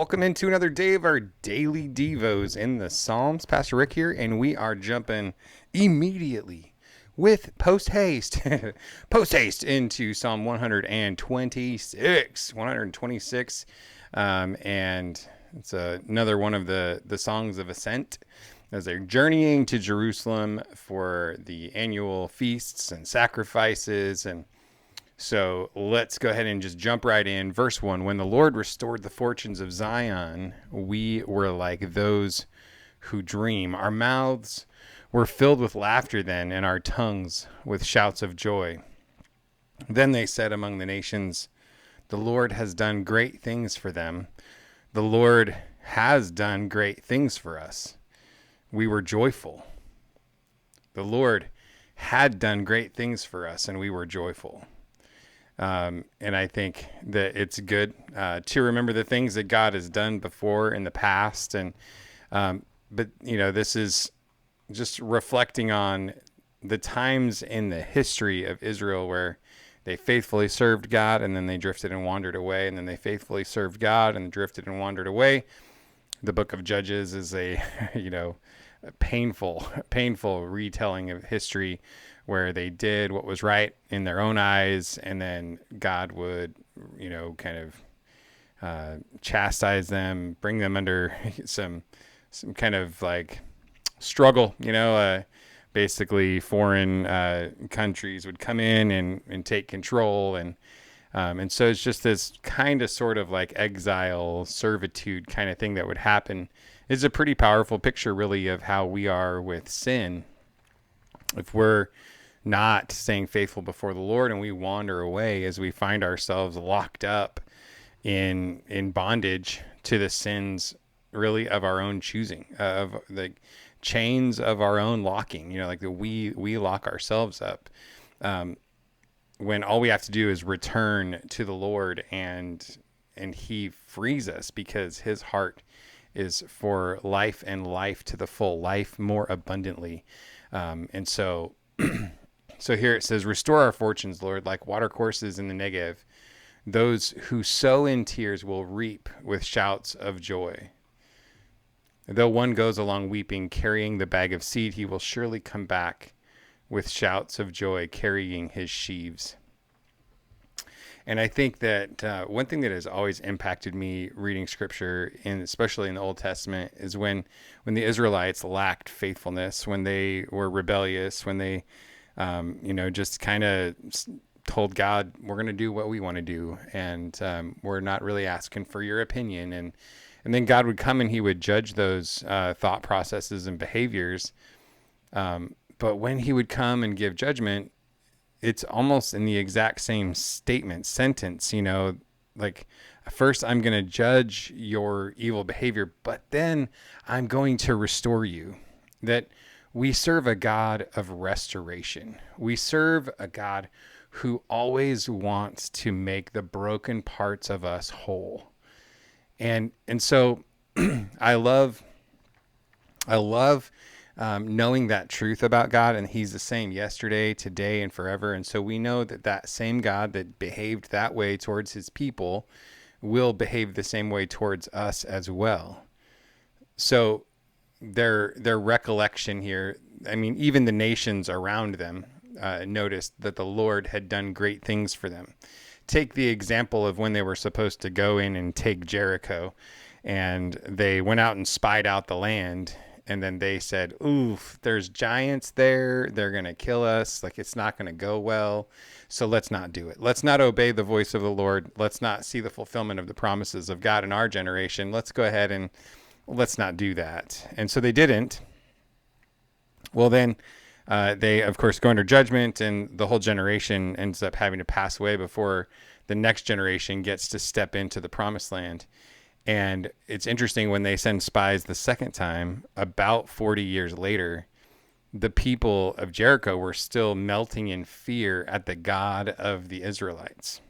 Welcome into another day of our daily Devos in the Psalms. Pastor Rick here, and we are jumping immediately with post haste, post haste into Psalm 126. 126. And it's another one of the songs of ascent as they're journeying to Jerusalem for the annual feasts and sacrifices. And so let's go ahead and just jump right in. Verse 1. When the Lord restored the fortunes of Zion, we were like those who dream. Our mouths were filled with laughter then, and our tongues with shouts of joy. Then they said among the nations, the Lord has done great things for them. The Lord has done great things for us. We were joyful. The Lord had done great things for us, and we were joyful. And I think that it's good to remember the things that God has done before in the past. And but, this is just reflecting on the times in the history of Israel where they faithfully served God and then they drifted and wandered away. And then they faithfully served God and drifted and wandered away. The book of Judges is a, a painful retelling of history where they did what was right in their own eyes, and then God would, kind of chastise them, bring them under some kind of like struggle. Basically foreign countries would come in and take control, and so it's just this kind of sort of like exile, servitude kind of thing that would happen. It's a pretty powerful picture, really, of how we are with sin. If we're not staying faithful before the Lord and we wander away as we find ourselves locked up in bondage to the sins, really, of our own choosing, of the chains of our own locking, like that we lock ourselves up. When all we have to do is return to the Lord and he frees us, because his heart is for life and life to the full, life more abundantly. And so here it says, restore our fortunes, Lord, like watercourses in the Negev. Those who sow in tears will reap with shouts of joy. Though one goes along weeping, carrying the bag of seed, he will surely come back with shouts of joy, carrying his sheaves. And I think that one thing that has always impacted me reading scripture, and especially in the Old Testament, is when the Israelites lacked faithfulness, when they were rebellious, when they, just kind of told God, we're going to do what we want to do, and we're not really asking for your opinion. And then God would come and he would judge those thought processes and behaviors. But when he would come and give judgment, it's almost in the exact same sentence, like, first I'm going to judge your evil behavior, but then I'm going to restore you. That we serve a God of restoration. We serve a God who always wants to make the broken parts of us whole. And so I love knowing that truth about God, and he's the same yesterday, today, and forever. And so we know that same God that behaved that way towards his people will behave the same way towards us as well. So their recollection here, I mean, even the nations around them noticed that the Lord had done great things for them. Take the example of when they were supposed to go in and take Jericho, and they went out and spied out the land. And then they said, oof, there's giants there. They're going to kill us. Like, it's not going to go well. So let's not do it. Let's not obey the voice of the Lord. Let's not see the fulfillment of the promises of God in our generation. Let's go ahead and let's not do that. And so they didn't. Well, then they, of course, go under judgment, and the whole generation ends up having to pass away before the next generation gets to step into the promised land. And it's interesting, when they send spies the second time, about 40 years later, the people of Jericho were still melting in fear at the God of the Israelites,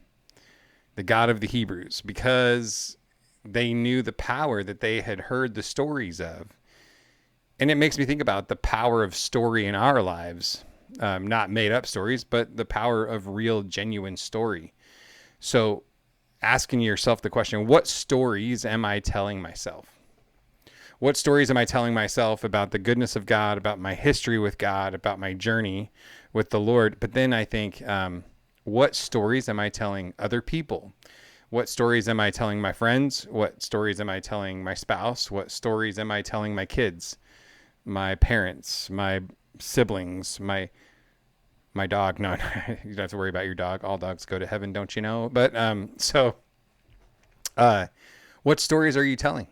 the God of the Hebrews, because they knew the power that they had heard the stories of. And it makes me think about the power of story in our lives, not made up stories, but the power of real, genuine story. So asking yourself the question, what stories am I telling myself? What stories am I telling myself about the goodness of God, about my history with God, about my journey with the Lord? But then I think, what stories am I telling other people? What stories am I telling my friends? What stories am I telling my spouse? What stories am I telling my kids, my parents, my siblings, my dog? No, you don't have to worry about your dog. All dogs go to heaven, don't you know? But what stories are you telling?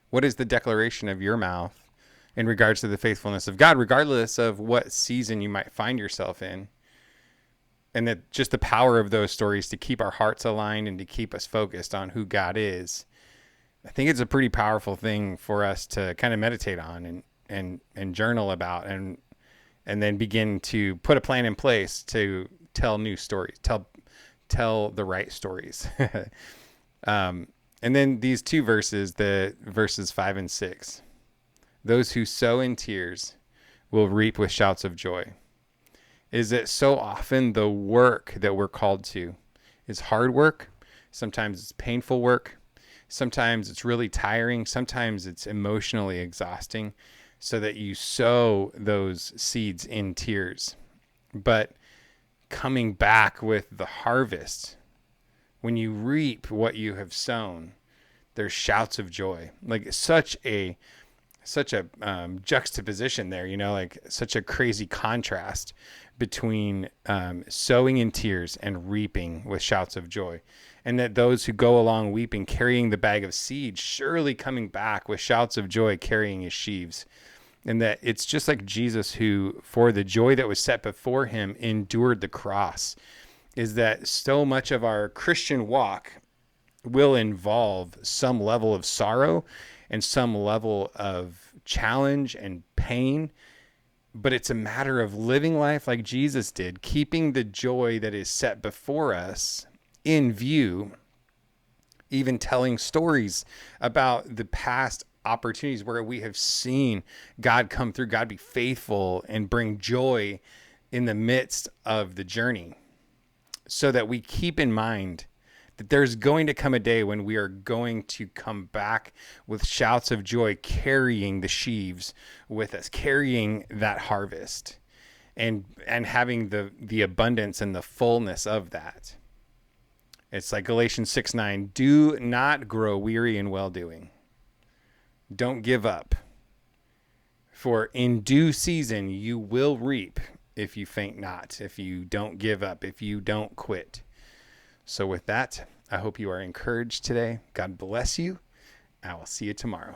What is the declaration of your mouth in regards to the faithfulness of God, regardless of what season you might find yourself in? And that just the power of those stories to keep our hearts aligned and to keep us focused on who God is. I think it's a pretty powerful thing for us to kind of meditate on and journal about, and then begin to put a plan in place to tell new stories, tell the right stories. And then these two verses, the verses 5 and 6, those who sow in tears will reap with shouts of joy. Is that so often the work that we're called to is hard work. Sometimes it's painful work. Sometimes it's really tiring. Sometimes it's emotionally exhausting, so that you sow those seeds in tears. But coming back with the harvest, when you reap what you have sown, there's shouts of joy. Like such a juxtaposition there, like such a crazy contrast between sowing in tears and reaping with shouts of joy. And that those who go along weeping, carrying the bag of seed, surely coming back with shouts of joy, carrying his sheaves. And that it's just like Jesus, who for the joy that was set before him endured the cross. Is that so much of our Christian walk will involve some level of sorrow and some level of challenge and pain, but it's a matter of living life like Jesus did, keeping the joy that is set before us in view, even telling stories about the past opportunities where we have seen God come through, God be faithful and bring joy in the midst of the journey. So that we keep in mind that there's going to come a day when we are going to come back with shouts of joy, carrying the sheaves with us, carrying that harvest, and having the abundance and the fullness of that. It's like Galatians 6:9, do not grow weary in well-doing. Don't give up. For in due season you will reap if you faint not, if you don't give up, if you don't quit. So with that, I hope you are encouraged today. God bless you. I will see you tomorrow.